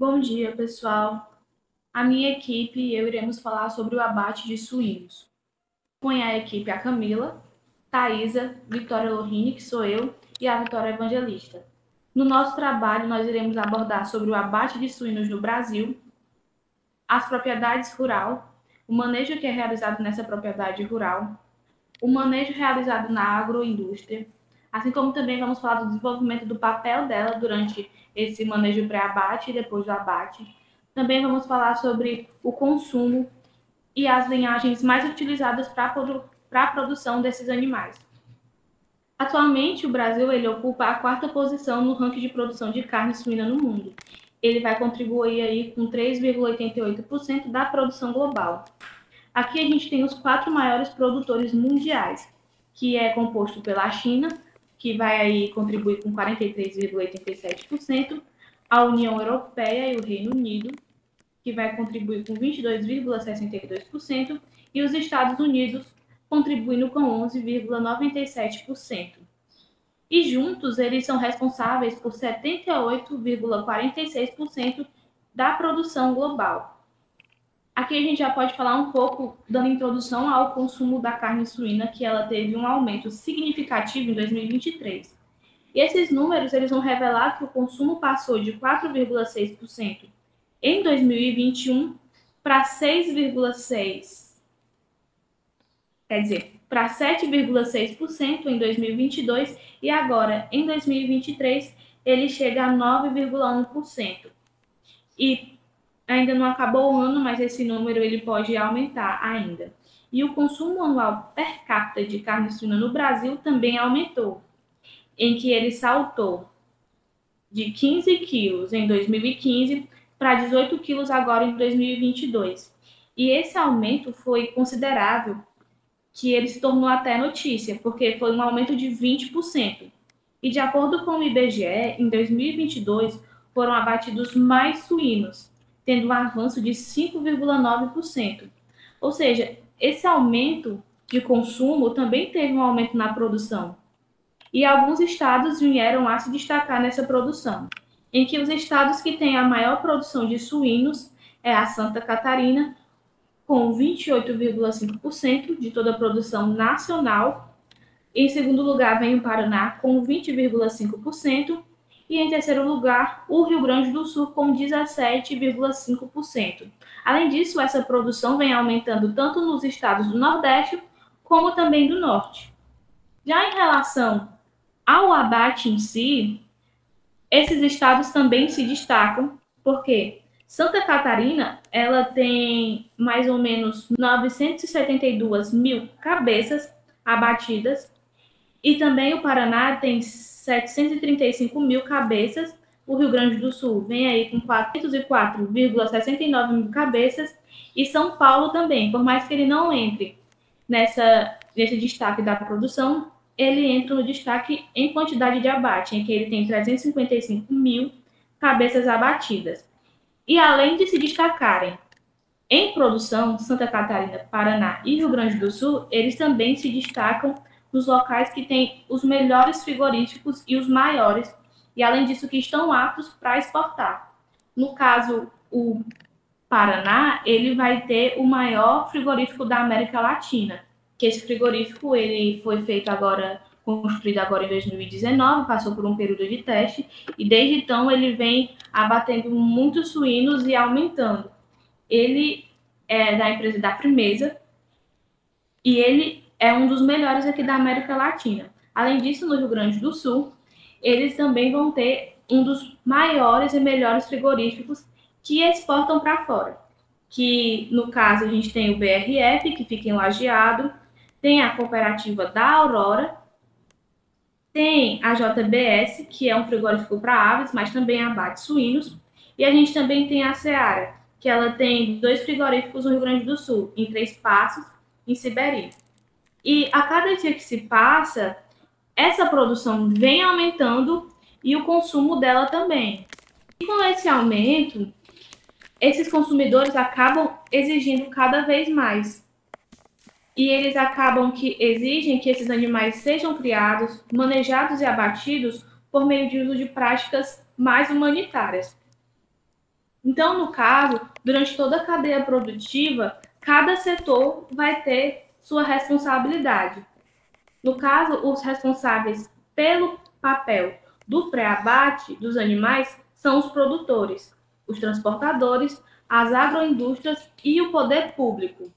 Bom dia, pessoal. A minha equipe e eu iremos falar sobre o abate de suínos. Põe a equipe a Camila, Thaisa, Vitória Lohine, que sou eu, e a Vitória Evangelista. No nosso trabalho, nós iremos abordar sobre o abate de suínos no Brasil, as propriedades rural, o manejo que é realizado nessa propriedade rural, o manejo realizado na agroindústria, assim como também vamos falar do desenvolvimento do papel dela durante esse manejo pré-abate e depois do abate. Também vamos falar sobre o consumo e as linhagens mais utilizadas para a produção desses animais. Atualmente, o Brasil ele ocupa a quarta posição no ranking de produção de carne suína no mundo. Ele vai contribuir aí com 3,88% da produção global. Aqui a gente tem os 4 maiores produtores mundiais, que é composto pela China, que vai aí contribuir com 43,87%, a União Europeia e o Reino Unido, que vai contribuir com 22,62%, e os Estados Unidos contribuindo com 11,97%. E juntos eles são responsáveis por 78,46% da produção global. Aqui a gente já pode falar um pouco, dando introdução ao consumo da carne suína, que ela teve um aumento significativo em 2023. E esses números eles vão revelar que o consumo passou de 4,6% em 2021 para 6,6%, quer dizer, para 7,6% em 2022 e agora, em 2023, ele chega a 9,1%. E ainda não acabou o ano, mas esse número ele pode aumentar ainda. E o consumo anual per capita de carne suína no Brasil também aumentou, em que ele saltou de 15 quilos em 2015 para 18 quilos agora em 2022. E esse aumento foi considerável, que ele se tornou até notícia, porque foi um aumento de 20%. E de acordo com o IBGE, em 2022 foram abatidos mais suínos, tendo um avanço de 5,9%. Ou seja, esse aumento de consumo também teve um aumento na produção. E alguns estados vieram a se destacar nessa produção, em que os estados que têm a maior produção de suínos é a Santa Catarina, com 28,5% de toda a produção nacional. Em segundo lugar vem o Paraná, com 20,5%. E em terceiro lugar, o Rio Grande do Sul, com 17,5%. Além disso, essa produção vem aumentando tanto nos estados do Nordeste, como também do Norte. Já em relação ao abate em si, esses estados também se destacam, porque Santa Catarina ela tem mais ou menos 972 mil cabeças abatidas, e também o Paraná tem 735 mil cabeças, o Rio Grande do Sul vem aí com 404,69 mil cabeças, e São Paulo também, por mais que ele não entre nesse destaque da produção, ele entra no destaque em quantidade de abate, em que ele tem 355 mil cabeças abatidas. E além de se destacarem em produção, Santa Catarina, Paraná e Rio Grande do Sul, eles também se destacam nos locais que têm os melhores frigoríficos e os maiores, e além disso que estão aptos para exportar. No caso, o Paraná, ele vai ter o maior frigorífico da América Latina, que esse frigorífico ele foi feito agora, construído agora em 2019, passou por um período de teste, e desde então ele vem abatendo muitos suínos e aumentando. Ele é da empresa da Primeza, e ele é um dos melhores aqui da América Latina. Além disso, no Rio Grande do Sul, eles também vão ter um dos maiores e melhores frigoríficos que exportam para fora. Que, no caso, a gente tem o BRF, que fica em Lajeado, tem a cooperativa da Aurora, tem a JBS, que é um frigorífico para aves, mas também abate suínos, e a gente também tem a Seara, que ela tem 2 frigoríficos no Rio Grande do Sul, em Três Passos, em Siberi. E a cada dia que se passa, essa produção vem aumentando e o consumo dela também. E com esse aumento, esses consumidores acabam exigindo cada vez mais. E eles acabam que exigem que esses animais sejam criados, manejados e abatidos por meio de uso de práticas mais humanitárias. Então, no caso, durante toda a cadeia produtiva, cada setor vai ter sua responsabilidade. No caso, os responsáveis pelo papel do pré-abate dos animais são os produtores, os transportadores, as agroindústrias e o poder público.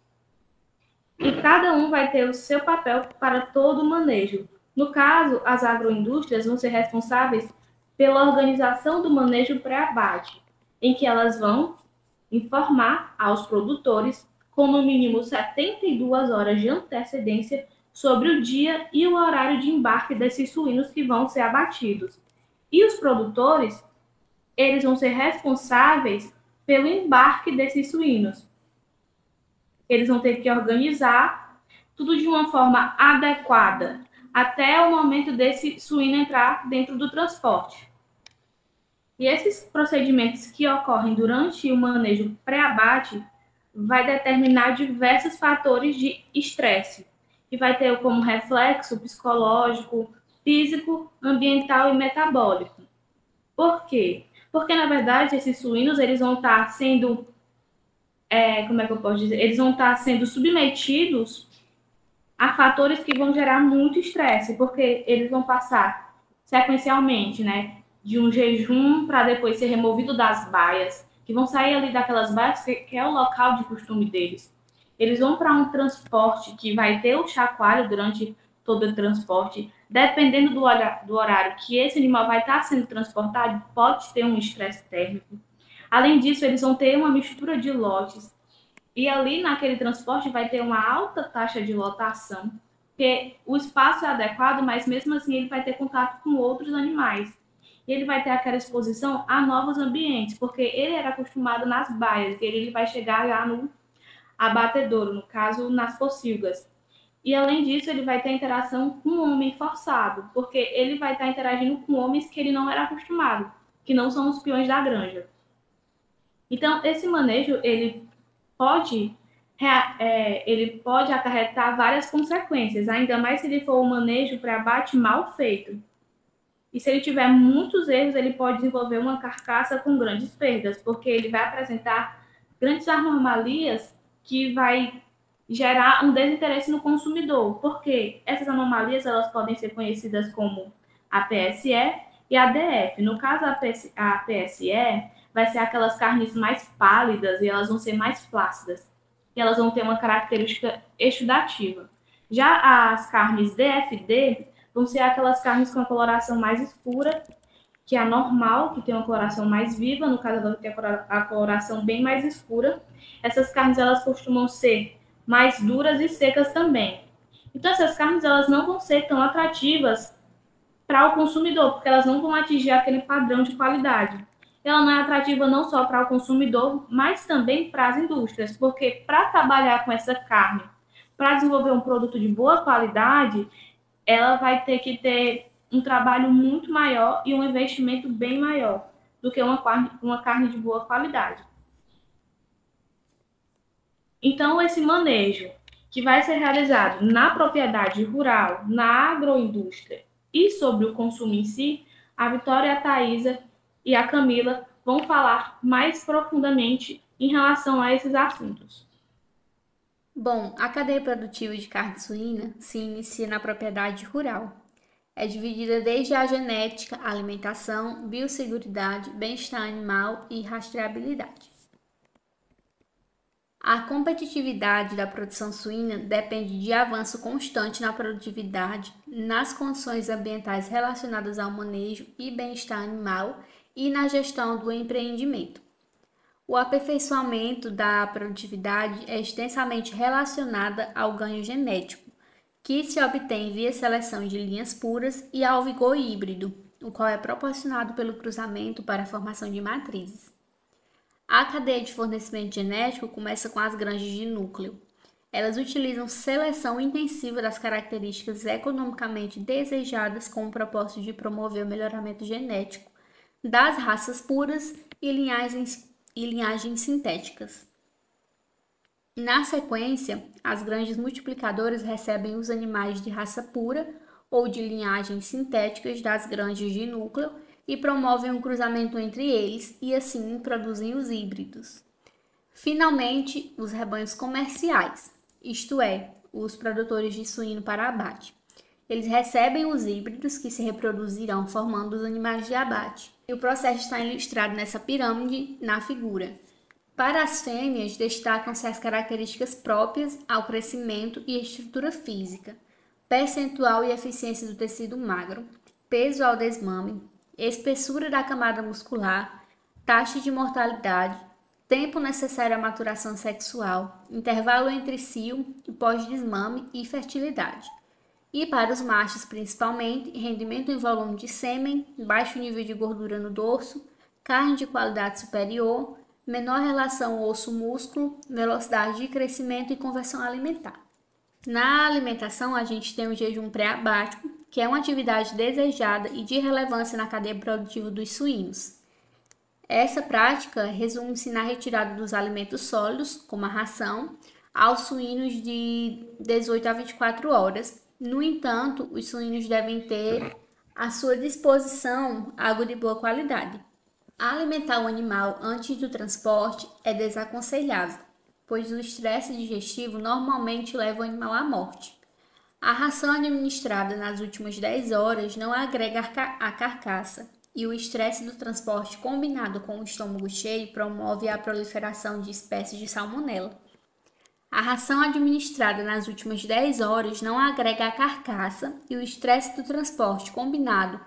E cada um vai ter o seu papel para todo o manejo. No caso, as agroindústrias vão ser responsáveis pela organização do manejo pré-abate, em que elas vão informar aos produtores com no mínimo 72 horas de antecedência sobre o dia e o horário de embarque desses suínos que vão ser abatidos. E os produtores, eles vão ser responsáveis pelo embarque desses suínos. Eles vão ter que organizar tudo de uma forma adequada até o momento desse suíno entrar dentro do transporte. E esses procedimentos que ocorrem durante o manejo pré-abate vai determinar diversos fatores de estresse, que vai ter como reflexo psicológico, físico, ambiental e metabólico. Por quê? Porque, na verdade, esses suínos eles vão estar sendo, como é que eu posso dizer? Eles vão estar sendo submetidos a fatores que vão gerar muito estresse, porque eles vão passar sequencialmente, né? De um jejum para depois ser removido das baias, que vão sair ali daquelas baias que é o local de costume deles. Eles vão para um transporte que vai ter o chacoalho durante todo o transporte. Dependendo do horário que esse animal vai estar sendo transportado, pode ter um estresse térmico. Além disso, eles vão ter uma mistura de lotes. E ali naquele transporte vai ter uma alta taxa de lotação, porque o espaço é adequado, mas mesmo assim ele vai ter contato com outros animais. E ele vai ter aquela exposição a novos ambientes, porque ele era acostumado nas baias, e ele vai chegar lá no abatedouro, no caso, nas pocilgas. E além disso, ele vai ter interação com o homem forçado, porque ele vai estar interagindo com homens que ele não era acostumado, que não são os peões da granja. Então, esse manejo, ele pode acarretar várias consequências, ainda mais se ele for um manejo para abate mal feito. E se ele tiver muitos erros, ele pode desenvolver uma carcaça com grandes perdas, porque ele vai apresentar grandes anomalias que vai gerar um desinteresse no consumidor, porque essas anomalias elas podem ser conhecidas como APSE e ADF. No caso, a APSE vai ser aquelas carnes mais pálidas e elas vão ser mais flácidas. E elas vão ter uma característica exudativa. Já as carnes DFD vão ser aquelas carnes com a coloração mais escura, que é a normal, que tem uma coloração mais viva, no caso ela tem a coloração bem mais escura. Essas carnes elas costumam ser mais duras e secas também. Então essas carnes elas não vão ser tão atrativas para o consumidor, porque elas não vão atingir aquele padrão de qualidade. Ela não é atrativa não só para o consumidor, mas também para as indústrias, porque para trabalhar com essa carne, para desenvolver um produto de boa qualidade, ela vai ter que ter um trabalho muito maior e um investimento bem maior do que uma carne de boa qualidade. Então, esse manejo que vai ser realizado na propriedade rural, na agroindústria e sobre o consumo em si, a Vitória, a Thaisa e a Camila vão falar mais profundamente em relação a esses assuntos. Bom, a cadeia produtiva de carne suína se inicia na propriedade rural. É dividida desde a genética, alimentação, biosseguridade, bem-estar animal e rastreabilidade. A competitividade da produção suína depende de avanço constante na produtividade, nas condições ambientais relacionadas ao manejo e bem-estar animal e na gestão do empreendimento. O aperfeiçoamento da produtividade é extensamente relacionada ao ganho genético, que se obtém via seleção de linhas puras e ao vigor híbrido, o qual é proporcionado pelo cruzamento para a formação de matrizes. A cadeia de fornecimento genético começa com as granjas de núcleo. Elas utilizam seleção intensiva das características economicamente desejadas com o propósito de promover o melhoramento genético das raças puras e linhagens sintéticas. Na sequência, as granjas multiplicadoras recebem os animais de raça pura ou de linhagens sintéticas das granjas de núcleo e promovem um cruzamento entre eles e assim produzem os híbridos. Finalmente, os rebanhos comerciais, isto é, os produtores de suíno para abate. Eles recebem os híbridos que se reproduzirão formando os animais de abate. E o processo está ilustrado nessa pirâmide na figura. Para as fêmeas, destacam-se as características próprias ao crescimento e estrutura física, percentual e eficiência do tecido magro, peso ao desmame, espessura da camada muscular, taxa de mortalidade, tempo necessário à maturação sexual, intervalo entre cio e pós-desmame e fertilidade. E para os machos, principalmente, rendimento em volume de sêmen, baixo nível de gordura no dorso, carne de qualidade superior, menor relação osso-músculo, velocidade de crescimento e conversão alimentar. Na alimentação, a gente tem o jejum pré-abático, que é uma atividade desejada e de relevância na cadeia produtiva dos suínos. Essa prática resume-se na retirada dos alimentos sólidos, como a ração, aos suínos de 18 a 24 horas. No entanto, os suínos devem ter à sua disposição água de boa qualidade. Alimentar o animal antes do transporte é desaconselhável, pois o estresse digestivo normalmente leva o animal à morte. A ração administrada nas últimas 10 horas não agrega a carcaça, e o estresse do transporte combinado com o estômago cheio promove a proliferação de espécies de salmonela. A ração administrada nas últimas 10 horas não agrega a carcaça e o estresse do transporte combinado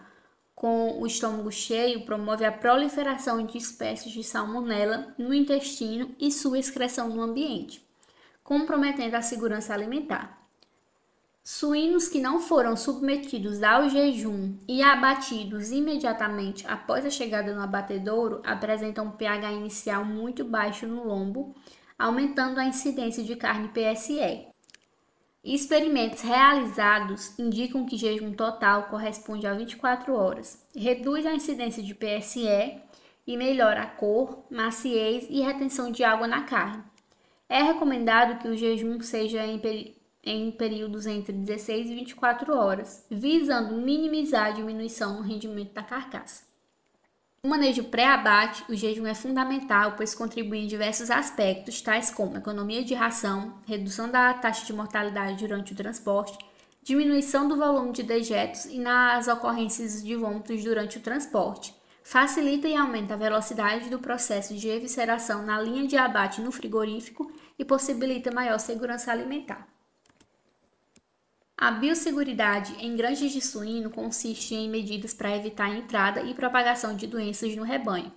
com o estômago cheio promove a proliferação de espécies de salmonela no intestino e sua excreção no ambiente, comprometendo a segurança alimentar. Suínos que não foram submetidos ao jejum e abatidos imediatamente após a chegada no abatedouro apresentam um pH inicial muito baixo no lombo, aumentando a incidência de carne PSE. Experimentos realizados indicam que jejum total corresponde a 24 horas, reduz a incidência de PSE e melhora a cor, maciez e retenção de água na carne. É recomendado que o jejum seja em períodos entre 16 e 24 horas, visando minimizar a diminuição no rendimento da carcaça. No manejo pré-abate, o jejum é fundamental, pois contribui em diversos aspectos, tais como economia de ração, redução da taxa de mortalidade durante o transporte, diminuição do volume de dejetos e nas ocorrências de vômitos durante o transporte. Facilita e aumenta a velocidade do processo de evisceração na linha de abate no frigorífico e possibilita maior segurança alimentar. A biosseguridade em granjas de suíno consiste em medidas para evitar a entrada e propagação de doenças no rebanho.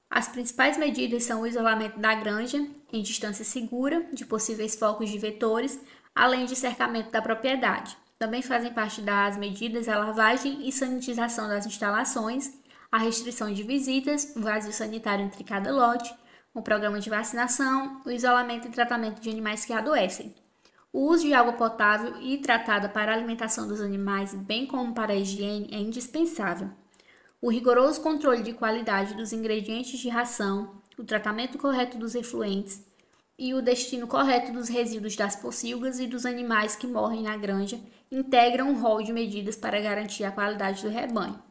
As principais medidas são o isolamento da granja, em distância segura, de possíveis focos de vetores, além de cercamento da propriedade. Também fazem parte das medidas a lavagem e sanitização das instalações, a restrição de visitas, o vazio sanitário entre cada lote, o programa de vacinação, o isolamento e tratamento de animais que adoecem. O uso de água potável e tratada para a alimentação dos animais, bem como para a higiene, é indispensável. O rigoroso controle de qualidade dos ingredientes de ração, o tratamento correto dos efluentes e o destino correto dos resíduos das pocilgas e dos animais que morrem na granja integram um rol de medidas para garantir a qualidade do rebanho.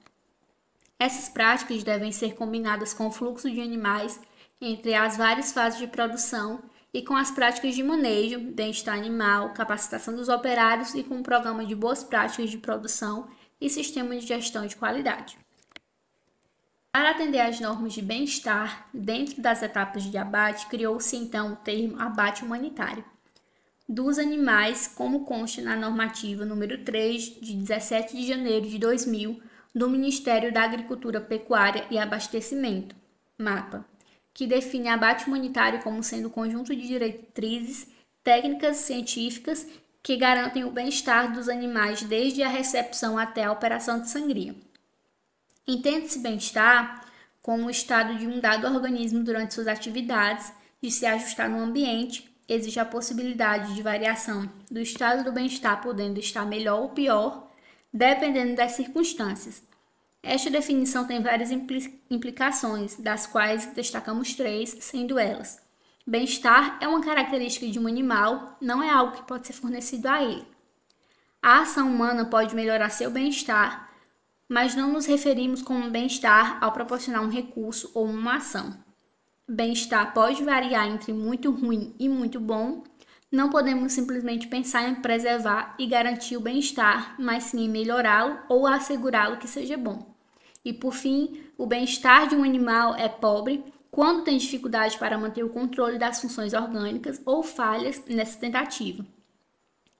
Essas práticas devem ser combinadas com o fluxo de animais entre as várias fases de produção e com as práticas de manejo, bem-estar animal, capacitação dos operários e com um programa de boas práticas de produção e sistema de gestão de qualidade. Para atender às normas de bem-estar, dentro das etapas de abate, criou-se então o termo abate humanitário dos animais, como consta na normativa número 3, de 17 de janeiro de 2000, do Ministério da Agricultura, Pecuária e Abastecimento, MAPA, que define abate humanitário como sendo um conjunto de diretrizes técnicas científicas que garantem o bem-estar dos animais desde a recepção até a operação de sangria. Entende-se bem-estar como o estado de um dado organismo durante suas atividades, de se ajustar no ambiente, existe a possibilidade de variação do estado do bem-estar, podendo estar melhor ou pior, dependendo das circunstâncias. Esta definição tem várias implicações, das quais destacamos 3, sendo elas: bem-estar é uma característica de um animal, não é algo que pode ser fornecido a ele. A ação humana pode melhorar seu bem-estar mas não nos referimos como bem-estar ao proporcionar um recurso ou uma ação. Bem-estar pode variar entre muito ruim e muito bom. Não podemos simplesmente pensar em preservar e garantir o bem-estar, mas sim em melhorá-lo ou assegurá-lo que seja bom. E por fim, o bem-estar de um animal é pobre quando tem dificuldade para manter o controle das funções orgânicas ou falhas nessa tentativa.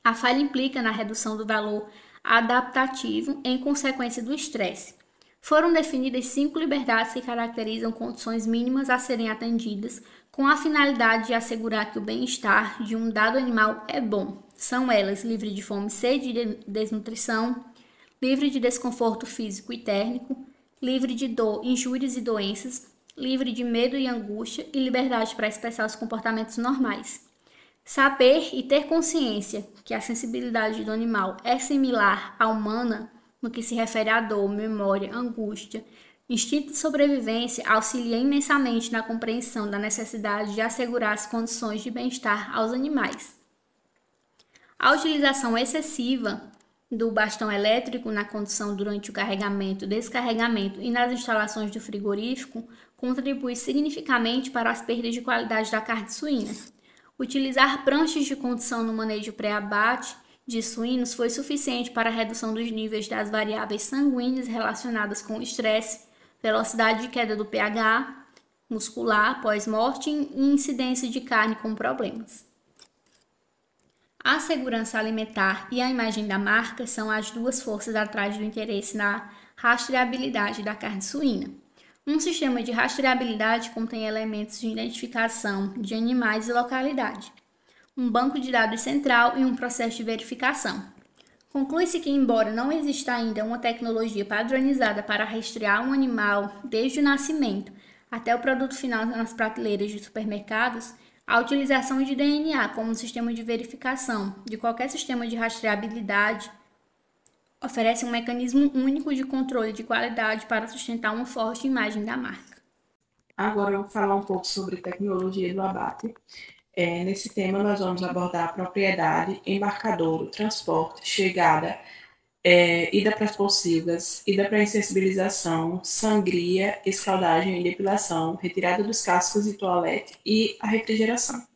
A falha implica na redução do valor adaptativo em consequência do estresse. Foram definidas 5 liberdades que caracterizam condições mínimas a serem atendidas com a finalidade de assegurar que o bem-estar de um dado animal é bom. São elas: livre de fome, sede e desnutrição, livre de desconforto físico e térmico, livre de dor, injúrias e doenças, livre de medo e angústia e liberdade para expressar os comportamentos normais. Saber e ter consciência que a sensibilidade do animal é similar à humana no que se refere à dor, memória, angústia, instinto de sobrevivência auxilia imensamente na compreensão da necessidade de assegurar as condições de bem-estar aos animais. A utilização excessiva do bastão elétrico na condução durante o carregamento, descarregamento e nas instalações do frigorífico contribui significativamente para as perdas de qualidade da carne suína. Utilizar pranchas de condução no manejo pré-abate de suínos foi suficiente para a redução dos níveis das variáveis sanguíneas relacionadas com o estresse, velocidade de queda do pH muscular pós-morte e incidência de carne com problemas. A segurança alimentar e a imagem da marca são as duas forças atrás do interesse na rastreabilidade da carne suína. Um sistema de rastreabilidade contém elementos de identificação de animais e localidade, um banco de dados central e um processo de verificação. Conclui-se que, embora não exista ainda uma tecnologia padronizada para rastrear um animal desde o nascimento até o produto final nas prateleiras de supermercados, a utilização de DNA como sistema de verificação de qualquer sistema de rastreabilidade oferece um mecanismo único de controle de qualidade para sustentar uma forte imagem da marca. Agora eu vou falar um pouco sobre tecnologia do abate. Nesse tema, nós vamos abordar a propriedade, embarcadouro, transporte, chegada, ida para as pocilgas, ida para insensibilização, sangria, escaldagem e depilação, retirada dos cascos e toalete e a refrigeração.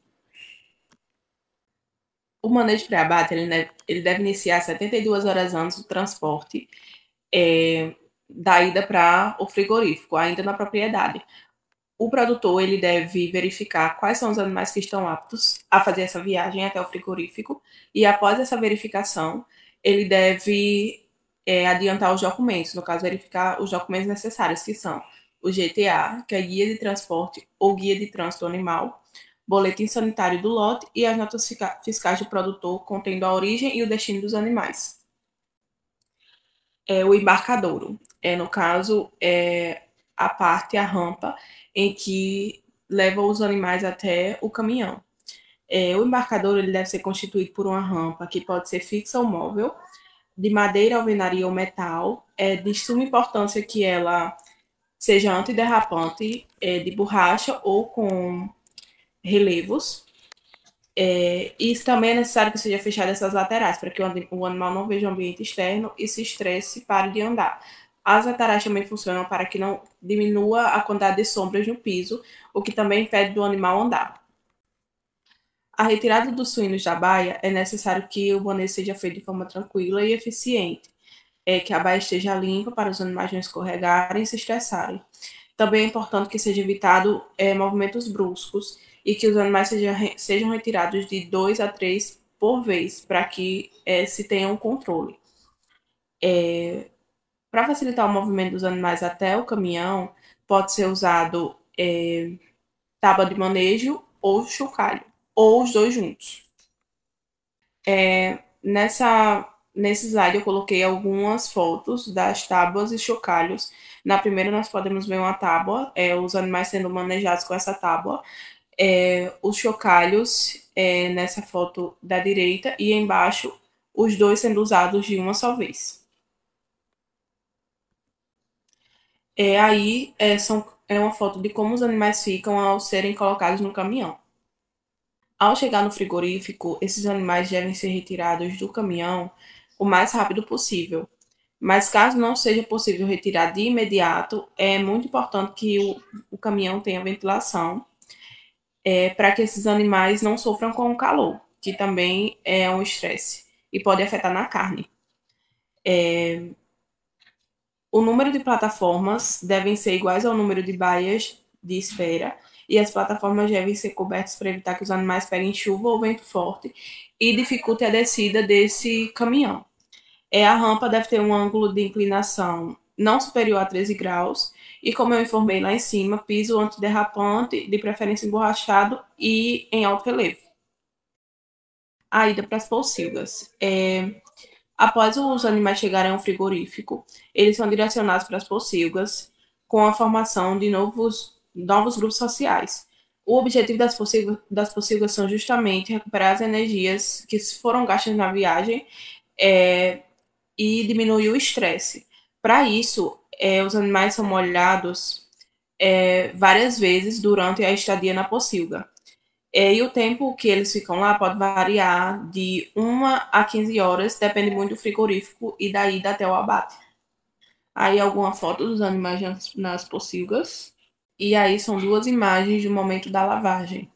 O manejo pré-abate ele deve iniciar 72 horas antes do transporte da ida para o frigorífico, ainda na propriedade. O produtor ele deve verificar quais são os animais que estão aptos a fazer essa viagem até o frigorífico e, após essa verificação, ele deve adiantar os documentos, no caso, verificar os documentos necessários, que são o GTA, que é Guia de Transporte ou Guia de Trânsito Animal, boletim sanitário do lote e as notas fiscais do produtor contendo a origem e o destino dos animais. O embarcadouro, no caso, a parte, a rampa, em que leva os animais até o caminhão. O embarcadouro ele deve ser constituído por uma rampa que pode ser fixa ou móvel, de madeira, alvenaria ou metal, de suma importância que ela seja antiderrapante, de borracha ou com relevos. E também é necessário que seja fechada essas laterais, para que o animal não veja o ambiente externo e se estresse e pare de andar. As laterais também funcionam para que não diminua a quantidade de sombras no piso, o que também impede do animal andar. A retirada dos suínos da baia é necessário que o manejo seja feito de forma tranquila e eficiente, que a baia esteja limpa para os animais não escorregarem e se estressarem. Também é importante que seja evitado movimentos bruscos e que os animais sejam retirados de 2 a 3 por vez, para que se tenha um controle. Para facilitar o movimento dos animais até o caminhão, pode ser usado tábua de manejo ou chocalho, ou os dois juntos. Nesse slide eu coloquei algumas fotos das tábuas e chocalhos. Na primeira nós podemos ver uma tábua, os animais sendo manejados com essa tábua, os chocalhos nessa foto da direita e embaixo os dois sendo usados de uma só vez. É uma foto de como os animais ficam ao serem colocados no caminhão. Ao chegar no frigorífico, esses animais devem ser retirados do caminhão o mais rápido possível, Mas caso não seja possível retirar de imediato, é muito importante que o caminhão tenha ventilação, para que esses animais não sofram com o calor, que também é um estresse e pode afetar na carne. O número de plataformas devem ser iguais ao número de baias de espera, e as plataformas devem ser cobertas para evitar que os animais peguem chuva ou vento forte e dificulte a descida desse caminhão. A rampa deve ter um ângulo de inclinação não superior a 13 graus e, como eu informei lá em cima, piso antiderrapante, de preferência emborrachado e em alto relevo. A ida para as pocilgas. Após os animais chegarem ao frigorífico, eles são direcionados para as pocilgas com a formação de novos grupos sociais. O objetivo das pocilgas são justamente recuperar as energias que foram gastas na viagem e diminuir o estresse. Para isso, os animais são molhados várias vezes durante a estadia na pocilga. E o tempo que eles ficam lá pode variar de 1 a 15 horas, depende muito do frigorífico e da ida até o abate. Aí alguma foto dos animais nas pocilgas. E aí são 2 imagens do momento da lavagem.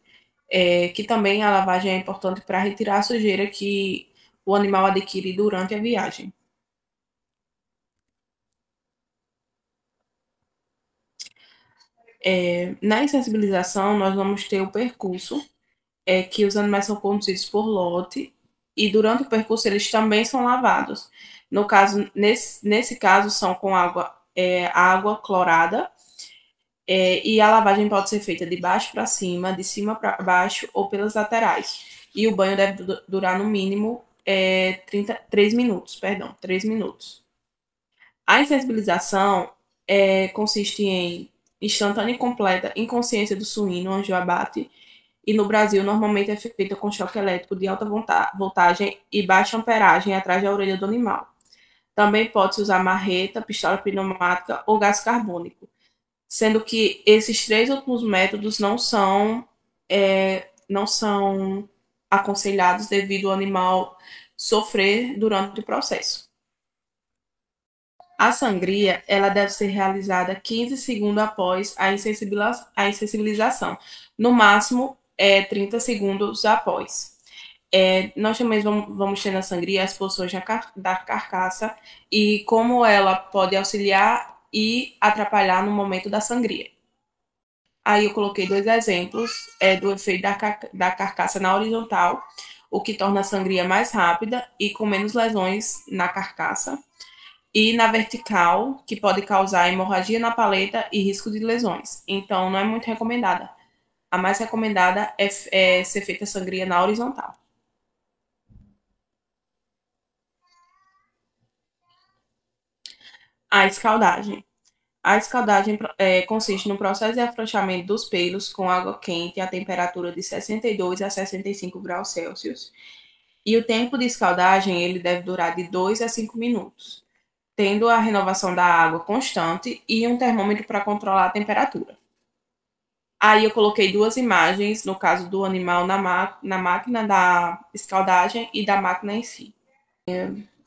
Que também a lavagem é importante para retirar a sujeira que o animal adquire durante a viagem. Na insensibilização, nós vamos ter o percurso, que os animais são conduzidos por lote, e durante o percurso eles também são lavados. No caso, nesse caso, são com água clorada, e a lavagem pode ser feita de baixo para cima, de cima para baixo ou pelas laterais. E o banho deve durar no mínimo 3 minutos. A insensibilização consiste em instantânea e completa inconsciência do suíno antes do abate, e no Brasil normalmente é feita com choque elétrico de alta voltagem e baixa amperagem atrás da orelha do animal. Também pode-se usar marreta, pistola pneumática ou gás carbônico, sendo que esses 3 últimos métodos não são aconselhados devido ao animal sofrer durante o processo. A sangria, ela deve ser realizada 15 segundos após a insensibilização, no máximo 30 segundos após. Nós também vamos ter na sangria as posições da carcaça e como ela pode auxiliar e atrapalhar no momento da sangria. Aí eu coloquei 2 exemplos do efeito da carcaça na horizontal, o que torna a sangria mais rápida e com menos lesões na carcaça, e na vertical, que pode causar hemorragia na paleta e risco de lesões. Então, não é muito recomendada. A mais recomendada é ser feita a sangria na horizontal. A escaldagem. A escaldagem consiste no processo de afrouxamento dos pelos com água quente a temperatura de 62 a 65 graus Celsius. E o tempo de escaldagem ele deve durar de 2 a 5 minutos, tendo a renovação da água constante e um termômetro para controlar a temperatura. Aí eu coloquei 2 imagens, no caso do animal na máquina da escaldagem e da máquina em si.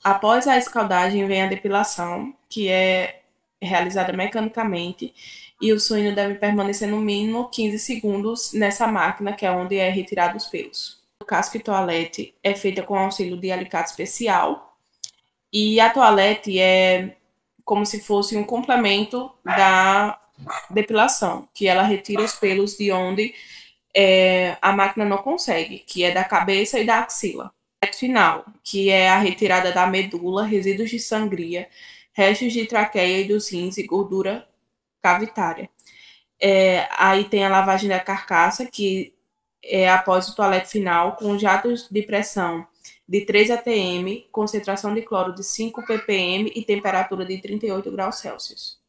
Após a escaldagem vem a depilação, que é realizada mecanicamente, e o suíno deve permanecer no mínimo 15 segundos nessa máquina, que é onde é retirado os pelos. O casco e toalete é feita com auxílio de alicate especial, e a toalete é como se fosse um complemento da depilação, que ela retira os pelos de onde a máquina não consegue, que é da cabeça e da axila. Final, que é a retirada da medula, resíduos de sangria, restos de traqueia e dos rins e gordura cavitária. Aí tem a lavagem da carcaça, que é após o toalete final, com jatos de pressão de 3 atm, concentração de cloro de 5 ppm e temperatura de 38 graus Celsius.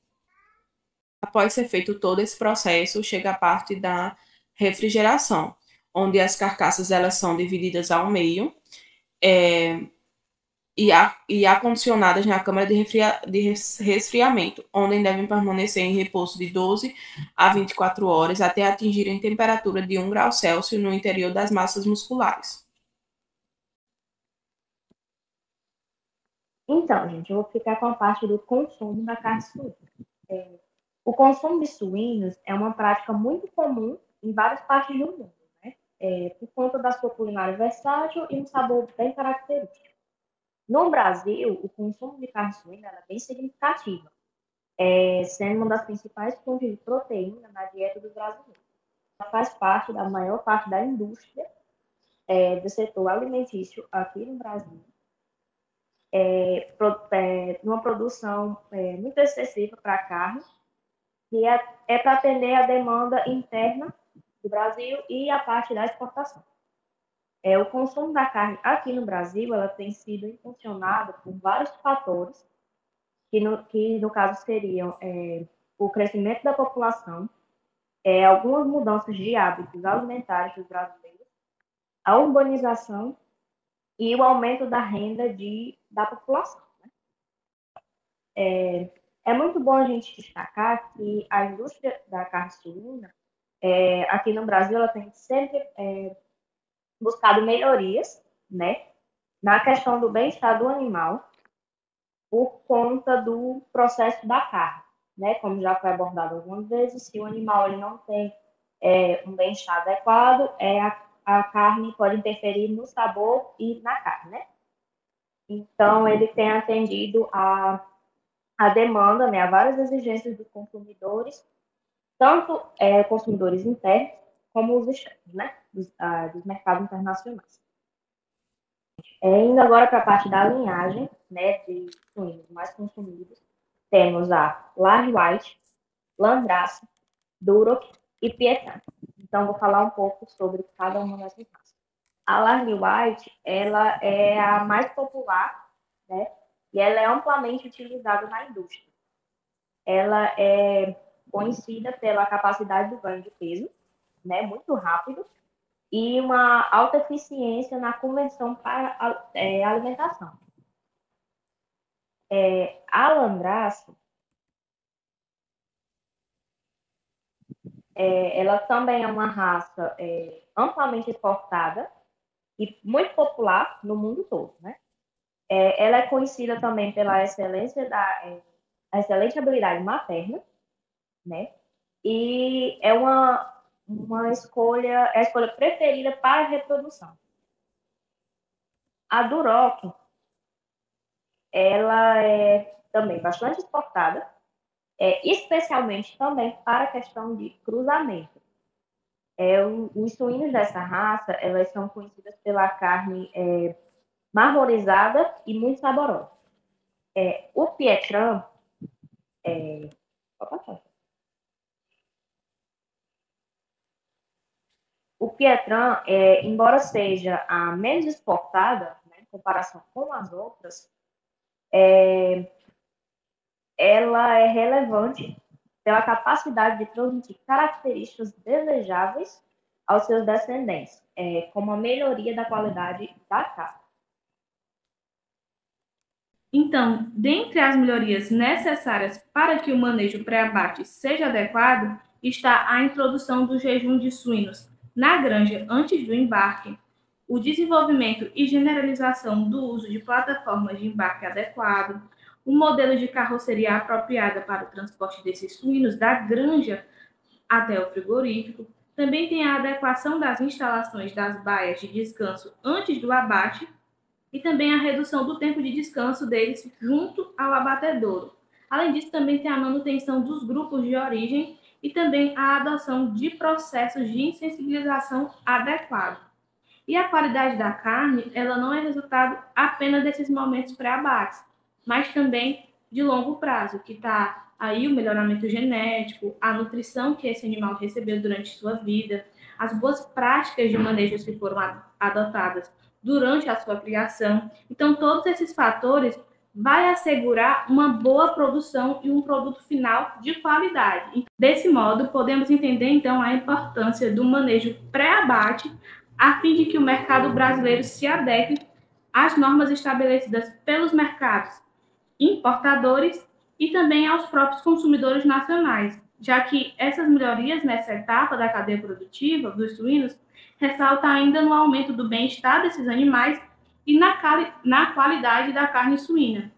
Após ser feito todo esse processo, chega a parte da refrigeração, onde as carcaças elas são divididas ao meio e acondicionadas na câmara de resfriamento, onde devem permanecer em repouso de 12 a 24 horas até atingirem temperatura de 1 grau Celsius no interior das massas musculares. Então, gente, eu vou ficar com a parte do consumo da carne suína. O consumo de suínos é uma prática muito comum em várias partes do mundo, né? Por conta da sua culinária versátil e um sabor bem característico. No Brasil, o consumo de carne suína é bem significativo, sendo uma das principais fontes de proteína na dieta dos brasileiros. Ela faz parte da maior parte da indústria do setor alimentício aqui no Brasil, numa produção muito excessiva para a carne, que é para atender a demanda interna do Brasil e a parte da exportação. O consumo da carne aqui no Brasil ela tem sido impulsionado por vários fatores, que no caso seriam o crescimento da população, algumas mudanças de hábitos alimentares dos brasileiros, a urbanização e o aumento da renda da população. É muito bom a gente destacar que a indústria da carne suína, aqui no Brasil, ela tem sempre buscado melhorias, né, na questão do bem-estar do animal, por conta do processo da carne, né, como já foi abordado algumas vezes, se o animal ele não tem um bem-estar adequado, a carne pode interferir no sabor e na carne, né? Então, ele tem atendido a demanda, né, a várias exigências dos consumidores, tanto consumidores internos como os externos, né, dos mercados internacionais. Indo agora para a parte da linhagem, né, de suínos mais consumidos, temos a Large White, Landrace, Duroc e Pietà. Então, vou falar um pouco sobre cada uma dessas raças. A Large White, ela é a mais popular, né, e ela é amplamente utilizada na indústria. Ela é conhecida pela capacidade do ganho de peso, né, muito rápido, e uma alta eficiência na conversão para a alimentação. A Landrace, ela também é uma raça amplamente exportada e muito popular no mundo todo, né? Ela é conhecida também pela excelência a excelente habilidade materna, né? E é uma escolha, a escolha preferida para a reprodução. A Duroc, ela é também bastante exportada, especialmente também para a questão de cruzamento. Os suínos dessa raça, elas são conhecidas pela carne marmorizada e muito saborosa. O Pietran, embora seja a menos exportada, né, em comparação com as outras, ela é relevante pela capacidade de transmitir características desejáveis aos seus descendentes, como a melhoria da qualidade da carne. Então, dentre as melhorias necessárias para que o manejo pré-abate seja adequado, está a introdução do jejum de suínos na granja antes do embarque, o desenvolvimento e generalização do uso de plataformas de embarque adequado, o modelo de carroceria apropriada para o transporte desses suínos da granja até o frigorífico. Também tem a adequação das instalações das baias de descanso antes do abate e também a redução do tempo de descanso deles junto ao abatedouro. Além disso, também tem a manutenção dos grupos de origem e também a adoção de processos de insensibilização adequados. E a qualidade da carne, ela não é resultado apenas desses momentos pré-abates, mas também de longo prazo, que está aí o melhoramento genético, a nutrição que esse animal recebeu durante sua vida, as boas práticas de manejo que foram adotadas durante a sua criação. Então, todos esses fatores vai assegurar uma boa produção e um produto final de qualidade. Desse modo, podemos entender, então, a importância do manejo pré-abate, a fim de que o mercado brasileiro se adeque às normas estabelecidas pelos mercados importadores e também aos próprios consumidores nacionais, já que essas melhorias nessa etapa da cadeia produtiva dos suínos ressaltam ainda no aumento do bem-estar desses animais e na qualidade da carne suína.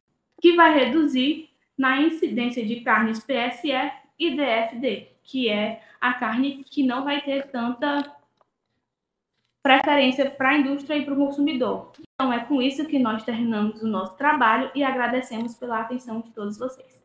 que vai reduzir na incidência de carnes PSE e DFD, que é a carne que não vai ter tanta preferência para a indústria e para o consumidor. Então, é com isso que nós terminamos o nosso trabalho e agradecemos pela atenção de todos vocês.